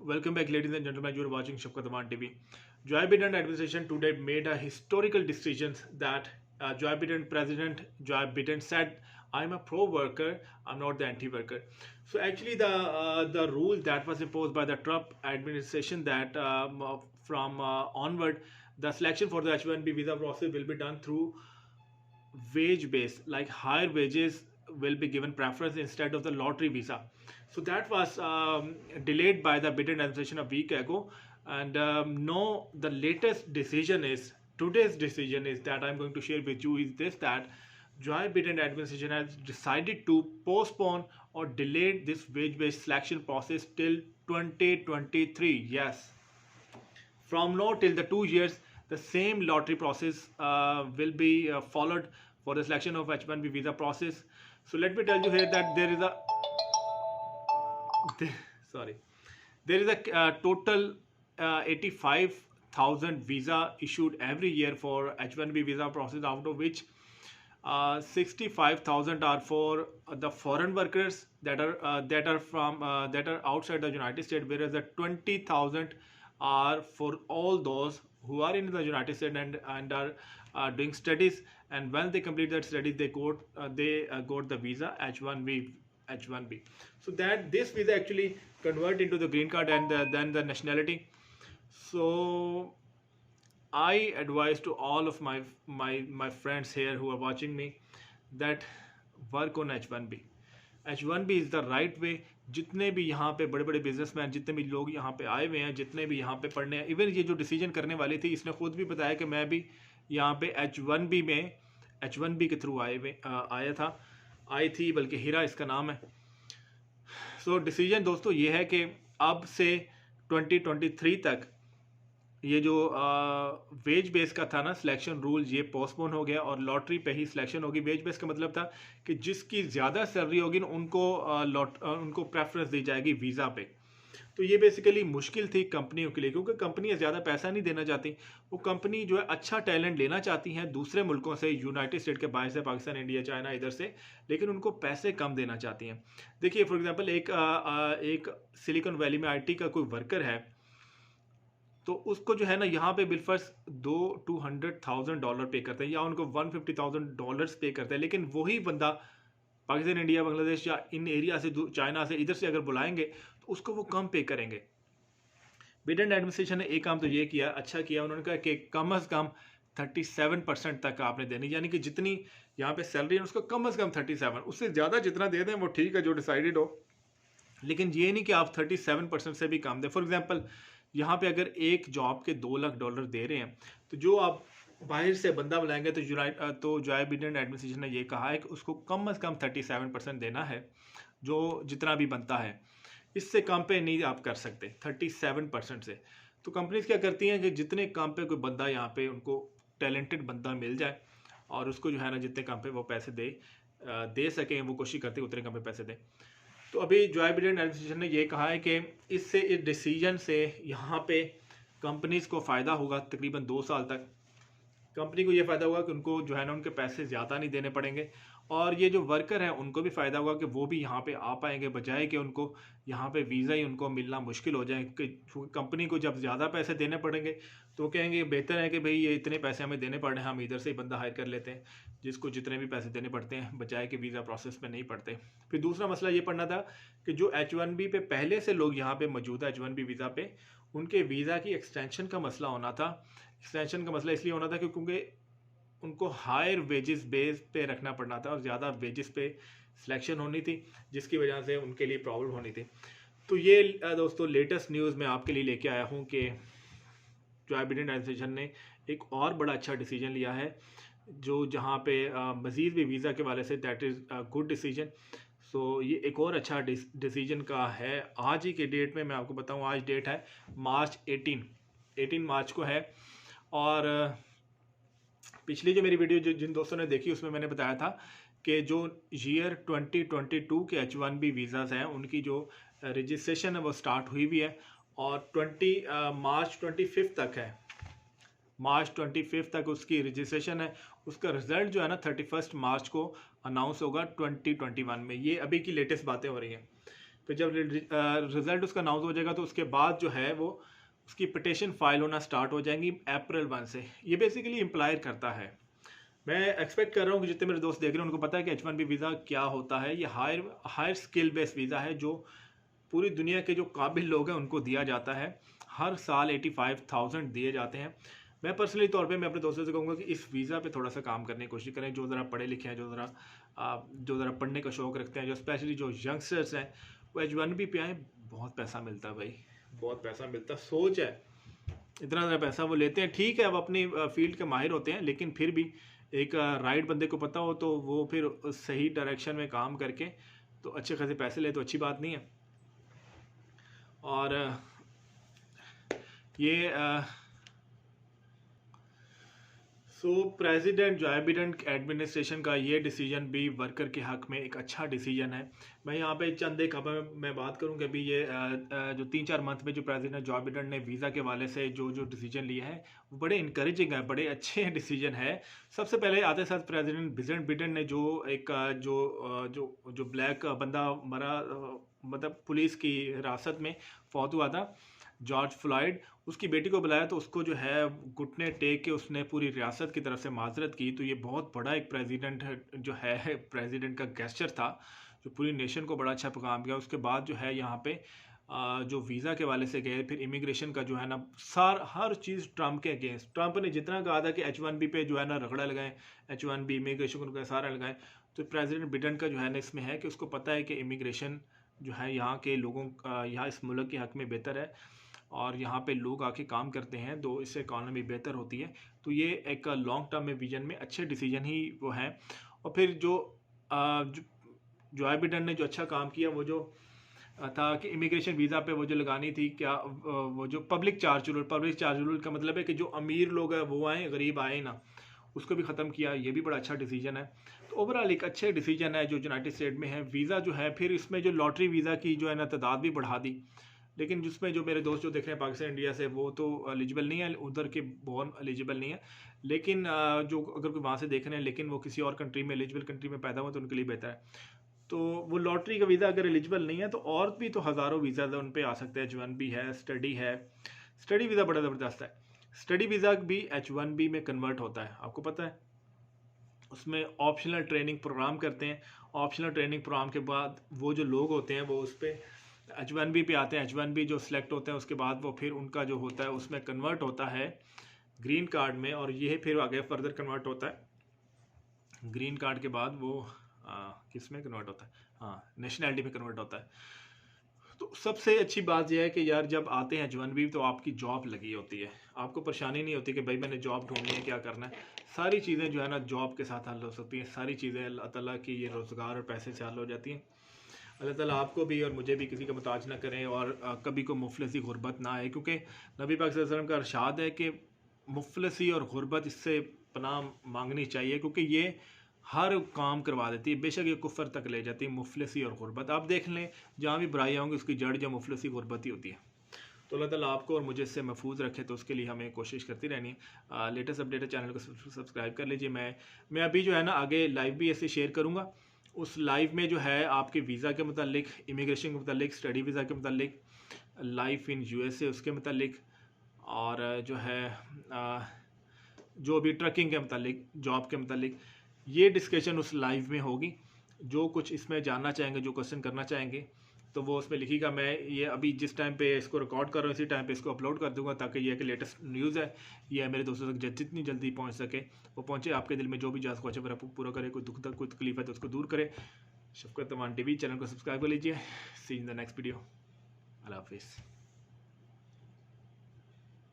Welcome back, ladies and gentlemen. You are watching Shafkat Aman TV. Joe Biden administration today made a historical decision that Joe Biden president Joe Biden said, "I'm a pro-worker. I'm not the anti-worker." So actually, the rule that was imposed by the Trump administration that from onward, the selection for the H-1B visa process will be done through wage base, like higher wages will be given preference instead of the lottery visa. So that was delayed by the Biden administration a week ago. And no, the latest decision is today's decision is that I'm going to share with you is this that Joe Biden administration has decided to postpone or delay this wage-based selection process till 2023. Yes, from now till the 2 years, the same lottery process will be followed for the selection of H-1B visa process. So let me tell you here that there is a sorry, there is a total 85,000 visa issued every year for H-1B visa process, out of which 65,000 are for the foreign workers that are outside the United States, whereas the 20,000 are for all those who are in the United States and are doing studies, and when they complete that studies they got the visa H1B. So that this visa actually convert into the green card and then the nationality. So I advise to all of my friends here who are watching me that work on H1B. H1B is the right way. जितने भी यहाँ पे बड़े बड़े businessman, जितने भी लोग यहाँ पे आए हुए हैं, जितने भी यहाँ पे पढ़ने हैं, इवन ये जो डिसीजन करने वाली थी, इसने खुद भी बताया कि मैं भी यहाँ पे H1B के थ्रू आया था, आई थी, बल्कि हीरा इसका नाम है. सो डिसीजन दोस्तों ये है कि अब से 2023 तक ये जो वेज बेस का था ना सिलेक्शन रूल, ये पोस्टपोन हो गया और लॉटरी पे ही सिलेक्शन होगी. वेज बेस का मतलब था कि जिसकी ज़्यादा सैलरी होगी ना उनको प्रेफरेंस दी जाएगी वीज़ा पे. तो ये बेसिकली मुश्किल थी कंपनियों के लिए, क्योंकि कंपनियां ज़्यादा पैसा नहीं देना चाहती. वो कंपनी जो है अच्छा टैलेंट लेना चाहती हैं दूसरे मुल्कों से, यूनाइटेड स्टेट के बाहर से, पाकिस्तान, इंडिया, चाइना, इधर से, लेकिन उनको पैसे कम देना चाहती हैं. देखिए फॉर एग्जांपल एक सिलिकॉन वैली में आईटी का कोई वर्कर है, तो उसको जो है ना यहाँ पे बिलफर्स $200,000 पे करते हैं या उनको $150,000 पे करते हैं, लेकिन वही बंदा पाकिस्तान, इंडिया, बांग्लादेश या इन एरिया से, चाइना से, इधर से अगर बुलाएंगे तो उसको वो कम पे करेंगे. बिडेन एडमिनिस्ट्रेशन ने एक काम तो ये किया, अच्छा किया, उन्होंने कहा कि कम से कम 37% तक आपने देनी, यानी कि जितनी यहाँ पे सैलरी है उसको कम से कम 37, उससे ज़्यादा जितना दे दें वो ठीक है, जो डिसाइडेड हो, लेकिन ये नहीं कि आप 37% से भी कम दें. फॉर एग्जाम्पल यहाँ पे अगर एक जॉब के $2 लाख दे रहे हैं, तो जो आप बाहर से बंदा बुलाएंगे तो जो बिडेन एडमिनिस्ट्रेशन ने ये कहा है कि उसको कम से कम 37% देना है, जो जितना भी बनता है. इससे कम पे नहीं आप कर सकते 37% से. तो कंपनीज क्या करती हैं कि जितने कम पे कोई बंदा यहाँ पे उनको टैलेंटेड बंदा मिल जाए और उसको जो है ना जितने कम पे वो पैसे दे सकें, वो कोशिश करते हैं उतने कम पे पैसे दें. तो अभी जो बिडेन एडमिनिस्ट्रेशन ने ये कहा है कि इस डिसीजन से यहाँ पे कंपनीज को फ़ायदा होगा. तकरीबन 2 साल तक कंपनी को ये फ़ायदा होगा कि उनको जो है ना उनके पैसे ज़्यादा नहीं देने पड़ेंगे, और ये जो वर्कर हैं उनको भी फ़ायदा होगा कि वो भी यहाँ पे आ पाएंगे, बजाय कि उनको यहाँ पे वीज़ा ही उनको मिलना मुश्किल हो जाए. कि कंपनी को जब ज़्यादा पैसे देने पड़ेंगे तो कहेंगे बेहतर है कि भाई ये इतने पैसे हमें देने पड़ रहे हैं, हम इधर से ही बंदा हायर कर लेते हैं जिसको जितने भी पैसे देने पड़ते हैं, बजाय कि वीज़ा प्रोसेस में नहीं पड़ते. फिर दूसरा मसला ये पड़ना था कि जो H1B पे पहले से लोग यहाँ पे मौजूद है, H1B वीज़ा पे, उनके वीज़ा की एक्सटेंशन का मसला होना था. एक्सटेंशन का मसला इसलिए होना था क्योंकि उनको हायर वेजेस बेस पे रखना पड़ना था और ज़्यादा वेजेस पे सिलेक्शन होनी थी, जिसकी वजह से उनके लिए प्रॉब्लम होनी थी. तो ये दोस्तों लेटेस्ट न्यूज़ मैं आपके लिए लेके आया हूँ कि जो बिडेन एडमिनिस्ट्रेशन ने एक और बड़ा अच्छा डिसीजन लिया है, जो जहाँ पे मज़ीद भी वीज़ा के वाले से, दैट इज़ गुड डिसीजन. सो ये एक और अच्छा डिसीजन का है. आज ही के डेट में मैं आपको बताऊँ, आज डेट है मार्च 18 मार्च को है. और पिछली जो मेरी वीडियो जिन दोस्तों ने देखी उसमें मैंने बताया था कि जो ईयर 2022 के H1B वीज़ाज़ हैं उनकी जो रजिस्ट्रेशन है वो स्टार्ट हुई भी है, और मार्च 25 तक है. मार्च 25 तक उसकी रजिस्ट्रेशन है. उसका रिज़ल्ट जो है ना 31 मार्च को अनाउंस होगा 2021 में. ये अभी की लेटेस्ट बातें हो रही हैं. फिर जब रिज़ल्ट उसका अनाउंस हो जाएगा तो उसके बाद जो है वो उसकी पिटिशन फाइल होना स्टार्ट हो जाएंगी अप्रैल 1 से। ये बेसिकली इम्प्लायर करता है। मैं एक्सपेक्ट कर रहा हूँ कि जितने मेरे दोस्त देख रहे हैं उनको पता है कि H1B वीज़ा क्या होता है। ये हायर स्किल बेस्ड वीज़ा है जो पूरी दुनिया के जो काबिल लोग हैं उनको दिया जाता है। हर साल 85,000 दिए जाते हैं। मैं पर्सनली तौर पे मैं अपने दोस्तों से कहूँगा कि इस वीज़ा पे थोड़ा सा काम करने की कोशिश करें, जो ज़रा पढ़े लिखे हैं, जो ज़रा पढ़ने का शौक़ रखते हैं, जो स्पेशली जो यंगस्टर्स हैं वो H1B पे आए। बहुत पैसा मिलता है भाई, बहुत पैसा मिलता है। सोच है इतना ज़्यादा पैसा वो लेते हैं। ठीक है, अब अपनी फील्ड के माहिर होते हैं, लेकिन फिर भी एक राइट बंदे को पता हो तो वो फिर सही डायरेक्शन में काम करके तो अच्छे खासे पैसे ले, तो अच्छी बात नहीं है। और ये प्रेसिडेंट जो बिडेन एडमिनिस्ट्रेशन का ये डिसीजन भी वर्कर के हक में एक अच्छा डिसीजन है। मैं यहाँ पे चंद एक मैं बात करूँ कि अभी ये जो 3-4 मंथ में जो प्रेसिडेंट जो बिडेन ने वीज़ा के वाले से जो डिसीजन लिया है वो बड़े इनकरेजिंग है, बड़े अच्छे डिसीजन है। सबसे पहले आते साथ प्रेसिडेंट बिडेन ने जो एक जो ब्लैक बंदा मरा, मतलब पुलिस की हिरासत में फौत हुआ था, जॉर्ज फ्लॉयड, उसकी बेटी को बुलाया तो उसको जो है घुटने टेक के उसने पूरी रियासत की तरफ से माजरत की। तो ये बहुत बड़ा एक प्रेसिडेंट जो है प्रेसिडेंट का गेस्चर था जो पूरी नेशन को बड़ा अच्छा पैगाम किया। उसके बाद जो है यहाँ पे जो वीज़ा के वाले से गए, फिर इमिग्रेशन का जो है ना हर चीज़ ट्रंप के अगेंस्ट। ट्रंप ने जितना कहा था कि H1B पे जो है ना रगड़ा लगाएं, H1B इमिग्रेशन को सारा लगाएं, तो प्रेसिडेंट बिडेन का जो है ना इसमें है कि उसको पता है कि इमिग्रेशन जो है यहाँ के लोगों का, यहाँ इस मुल्क के हक में बेहतर है और यहाँ पे लोग आके काम करते हैं तो इससे इकॉनमी बेहतर होती है। तो ये एक लॉन्ग टर्म में विजन में अच्छे डिसीजन ही वो हैं। और फिर जो बिडेन ने जो अच्छा काम किया वो जो था कि इमिग्रेशन वीज़ा पे वो जो लगानी थी क्या, वो जो पब्लिक चार्ज रूल का मतलब है कि जो अमीर लोग हैं वो आए, गरीब आए ना, उसको भी ख़त्म किया। ये भी बड़ा अच्छा डिसीजन है। तो ओवरऑल एक अच्छे डिसीजन है जो यूनाइटेड स्टेट में है। वीज़ा जो है फिर इसमें जो लॉटरी वीज़ा की जो है ना तादाद भी बढ़ा दी, लेकिन जिसमें जो मेरे दोस्त जो देख रहे हैं पाकिस्तान इंडिया से वो तो एलिजिबल नहीं है, उधर के बोर्न एलिजिबल नहीं है। लेकिन जो अगर कोई वहाँ से देख रहे हैं लेकिन वो किसी और कंट्री में एलिजिबल कंट्री में पैदा हुआ तो उनके लिए बेहतर है। तो वो लॉटरी का वीज़ा अगर एलिजिबल नहीं है तो और भी तो हज़ारों वीज़ा उन पर आ सकते हैं। H1B है, स्टडी है, स्टडी वीज़ा बड़ा ज़बरदस्त है। स्टडी वीज़ा भी H1B में कन्वर्ट होता है, आपको पता है। उसमें ऑप्शनल ट्रेनिंग प्रोग्राम करते हैं। ऑप्शनल ट्रेनिंग प्रोग्राम के बाद वो जो लोग होते हैं वो उस पर H1B पे आते हैं। H1B जो सिलेक्ट होते हैं उसके बाद वो फिर उनका जो होता है उसमें कन्वर्ट होता है ग्रीन कार्ड में, और ये फिर आगे फर्दर कन्वर्ट होता है ग्रीन कार्ड के बाद वो किस में कन्वर्ट होता है, हाँ, नेशनैलिटी में कन्वर्ट होता है। तो सबसे अच्छी बात यह है कि यार जब आते हैं H1B तो आपकी जॉब लगी होती है, आपको परेशानी नहीं होती कि भाई मैंने जॉब ढूंढनी है, क्या करना है। सारी चीज़ें जो है ना जॉब के साथ हल हो सकती हैं। सारी चीज़ें अल्लाह ताला की ये रोज़गार और पैसे से हल हो जाती हैं। अल्लाह ताला आपको भी और मुझे भी किसी का मुताज ना करें और कभी को मुफलसी गुर्बत ना आए, क्योंकि नबी पाक सल्लल्लाहु अलैहि वसल्लम का इरशाद है कि मुफलसी और गुर्बत इससे पनाह मांगनी चाहिए, क्योंकि ये हर काम करवा देती है, बेशक ये कुफर तक ले जाती है। मुफलसी और गुर्बत आप देख लें, जहाँ भी बुराई होंगी उसकी जड़ जो मुफलसी गुर्बत ही होती है। तो अल्लाह ताला आपको और मुझे इससे महफूज रखे, तो उसके लिए हमें कोशिश करती रहनी है। लेटेस्ट अपडेट चैनल को सब्सक्राइब कर लीजिए। मैं अभी जो है ना आगे लाइव भी ऐसे शेयर करूँगा। उस लाइव में जो है आपके वीज़ा के मतलब, इमिग्रेशन के मतलब, स्टडी वीज़ा के मतलब, लाइफ इन USA उसके मतलब, और जो है जो भी ट्रकिंग के मतलब, जॉब के मतलब, ये डिस्कशन उस लाइव में होगी। जो कुछ इसमें जानना चाहेंगे, जो क्वेश्चन करना चाहेंगे तो वो उसमें लिखिएगा। मैं ये अभी जिस टाइम पे इसको रिकॉर्ड कर रहा हूँ इसी टाइम पे इसको अपलोड कर दूंगा, ताकि ये कि लेटेस्ट न्यूज़ है ये मेरे दोस्तों तक जितनी जल्दी पहुँच सके वो पहुँचे। आपके दिल में जो भी जायज़ ख्वाहिश मेरा पूरा करे, कोई दुख कोई तकलीफ है तो उसको दूर करे। शफकत अमान TV चैनल को सब्सक्राइब कर लीजिए। सी इन द नेक्स्ट वीडियो। अल्लाह हाफिज़।